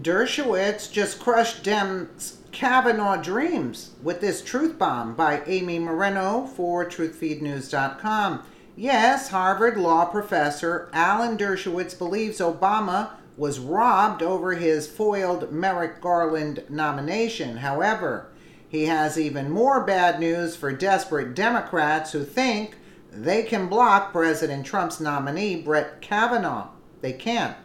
Dershowitz just crushed Dems' Kavanaugh dreams with this truth bomb by Amy Moreno for truthfeednews.com. Yes, Harvard law professor Alan Dershowitz believes Obama was robbed over his foiled Merrick Garland nomination. However, he has even more bad news for desperate Democrats who think they can block President Trump's nominee, Brett Kavanaugh. They can't.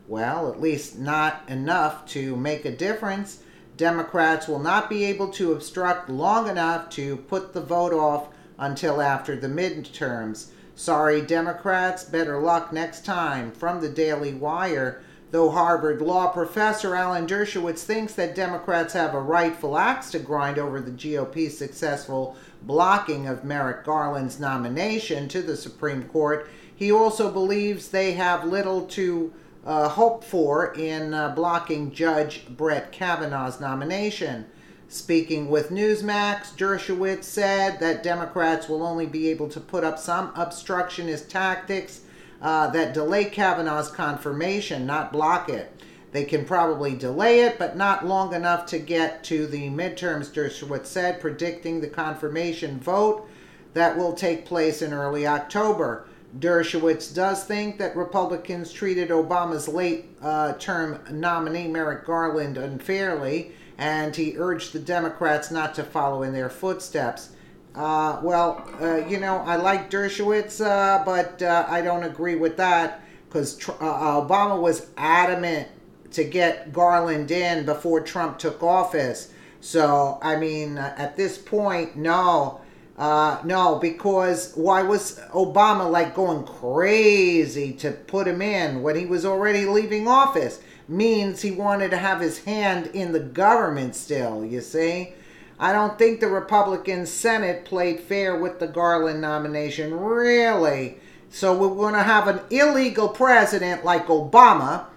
Well, at least not enough to make a difference. Democrats will not be able to obstruct long enough to put the vote off until after the midterms. Sorry, Democrats, better luck next time. From the Daily Wire, though Harvard law professor Alan Dershowitz thinks that Democrats have a rightful axe to grind over the GOP's successful blocking of Merrick Garland's nomination to the Supreme Court, he also believes they have little to hope for in blocking Judge Brett Kavanaugh's nomination. Speaking with Newsmax, Dershowitz said that Democrats will only be able to put up some obstructionist tactics that delay Kavanaugh's confirmation, not block it. They can probably delay it, but not long enough to get to the midterms, Dershowitz said, predicting the confirmation vote that will take place in early October. Dershowitz does think that Republicans treated Obama's late-term nominee, Merrick Garland, unfairly, and he urged the Democrats not to follow in their footsteps. I like Dershowitz, but I don't agree with that because Obama was adamant to get Garland in before Trump took office. So, at this point, no. No, because why was Obama going crazy to put him in when he was already leaving office? Means he wanted to have his hand in the government still, you see? I don't think the Republican Senate played fair with the Garland nomination, really. So we're going to have an illegal president like Obama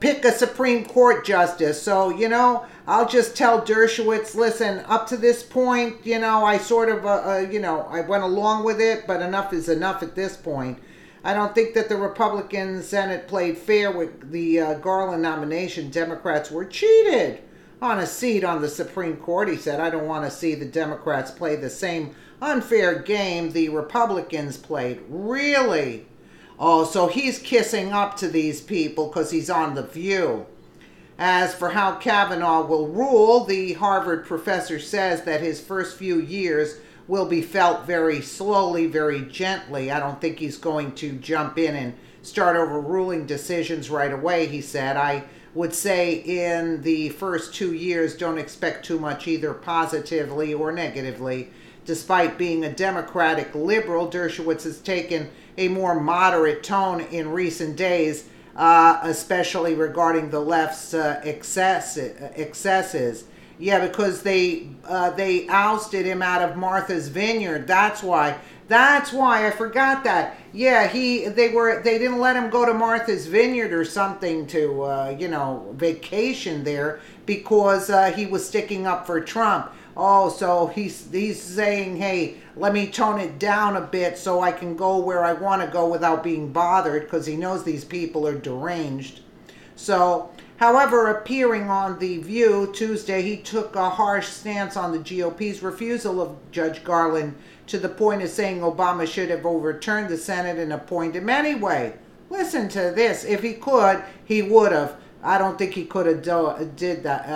pick a Supreme Court justice. So, I'll just tell Dershowitz, listen, up to this point, I sort of, I went along with it, but enough is enough at this point. I don't think that the Republican Senate played fair with the Garland nomination. Democrats were cheated on a seat on the Supreme Court. He said, I don't want to see the Democrats play the same unfair game the Republicans played. Really? Oh, so he's kissing up to these people because he's on The View. As for how Kavanaugh will rule, the Harvard professor says that his first few years will be felt very slowly, very gently. I don't think he's going to jump in and start overruling decisions right away, he said. I would say in the first 2 years, don't expect too much either positively or negatively. Despite being a Democratic liberal, Dershowitz has taken a more moderate tone in recent days, especially regarding the left's excesses. Yeah, because they ousted him out of Martha's Vineyard. That's why. I forgot that. Yeah, they didn't let him go to Martha's Vineyard or something to vacation there because he was sticking up for Trump. Oh, so he's saying, hey, let me tone it down a bit so I can go where I want to go without being bothered, because he knows these people are deranged. So, however, appearing on The View Tuesday, he took a harsh stance on the GOP's refusal of Judge Garland to the point of saying Obama should have overturned the Senate and appointed him anyway. Listen to this. If he could, he would have. I don't think he could have did that.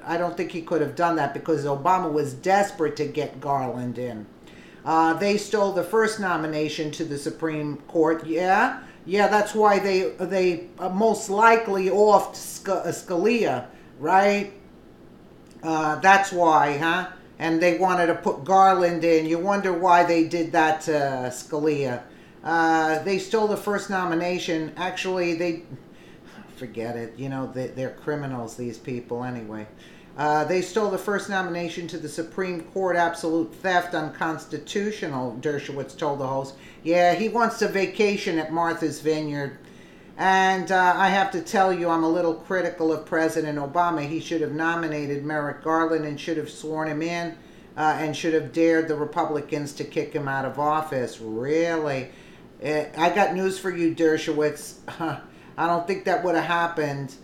I don't think he could have done that because Obama was desperate to get Garland in. They stole the first nomination to the Supreme Court. Yeah, that's why they most likely offed Scalia, right? That's why, huh? And they wanted to put Garland in. You wonder why they did that to Scalia. They stole the first nomination. Actually, forget it. They're criminals, these people, anyway. They stole the first nomination to the Supreme Court. Absolute theft, unconstitutional, Dershowitz told the host. Yeah, he wants a vacation at Martha's Vineyard. And I have to tell you, I'm a little critical of President Obama. He should have nominated Merrick Garland and should have sworn him in and should have dared the Republicans to kick him out of office. Really? I got news for you, Dershowitz. I don't think that would have happened.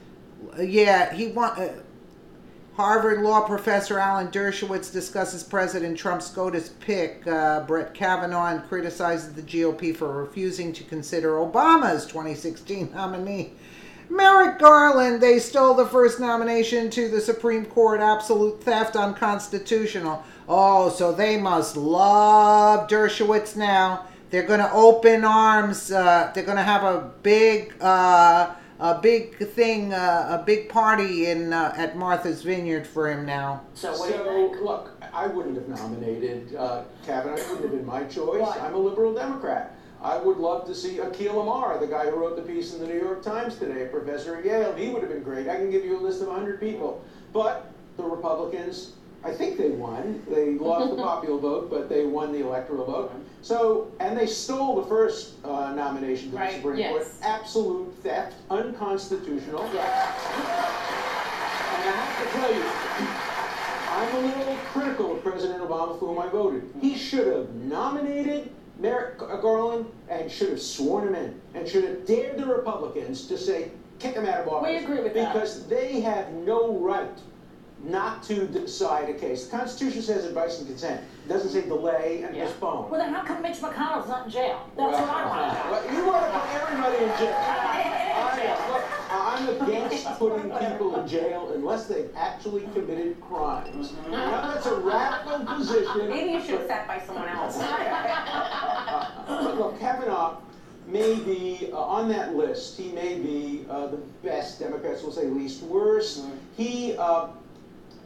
Harvard law professor Alan Dershowitz discusses President Trump's SCOTUS pick, Brett Kavanaugh, and criticizes the GOP for refusing to consider Obama's 2016 nominee. Merrick Garland, they stole the first nomination to the Supreme Court. Absolute theft, unconstitutional. Oh, so they must love Dershowitz now. They're going to open arms. They're going to have a big thing, a big party at Martha's Vineyard for him now. So look, I wouldn't have nominated Kavanaugh. It wouldn't have been my choice. Why? I'm a liberal Democrat. I would love to see Akhil Amar, the guy who wrote the piece in the New York Times today, a professor at Yale. He would have been great. I can give you a list of 100 people. But the Republicans, I think they won. They lost the popular vote, but they won the electoral vote. So, and they stole the first nomination to the Supreme Court. Absolute theft, unconstitutional. Yes. And I have to tell you, I'm a little critical of President Obama, for whom I voted. He should have nominated Merrick Garland and should have sworn him in and should have dared the Republicans to say, kick him out of office. We agree with that. Because they have no right not to decide a case. The Constitution says advice and consent. It doesn't say delay and postpone. Well, then how come Mitch McConnell's not in jail? That's what I want to know. Well, you want to put everybody in jail. Look, I'm against putting people in jail unless they've actually committed crimes. Now, that's a radical position. Maybe you should have sat by someone else. But look, Kavanaugh may be on that list. He may be the best. Democrats will say least worst. He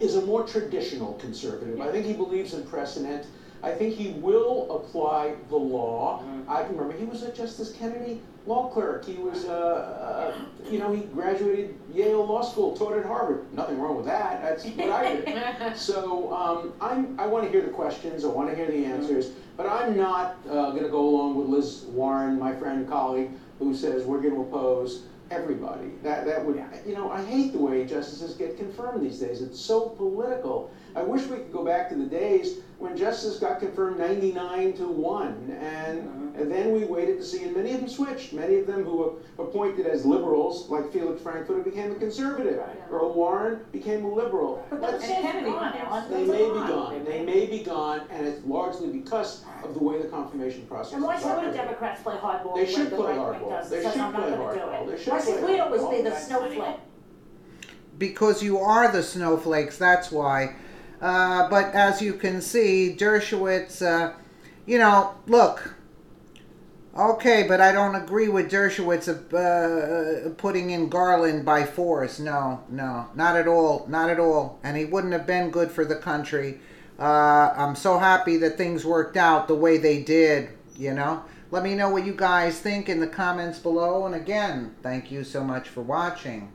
is a more traditional conservative. I think he believes in precedent. I think he will apply the law. I remember he was a Justice Kennedy law clerk. He was, he graduated Yale Law School, taught at Harvard. Nothing wrong with that. That's what I did. So I want to hear the questions. I want to hear the answers. But I'm not going to go along with Liz Warren, my friend and colleague, who says we're going to oppose everybody. That would, I hate the way justices get confirmed these days. It's so political. I wish we could go back to the days when justices got confirmed 99-1, and then we waited to see, and many of them switched. Many of them who were appointed as liberals, like Felix Frankfurter, became a conservative. Earl Warren became a liberal. But Kennedy gone now. They may be gone. They may be gone, and it's largely because of the way the confirmation process. And why shouldn't Democrats play hardball? They should play hardball. They should play hardball. Why should we always be the snowflake? Because you are the snowflakes, that's why. But as you can see, Dershowitz, look, okay, but I don't agree with Dershowitz of putting in Garland by force. No, not at all, not at all. And he wouldn't have been good for the country. I'm so happy that things worked out the way they did, Let me know what you guys think in the comments below. And again, thank you so much for watching.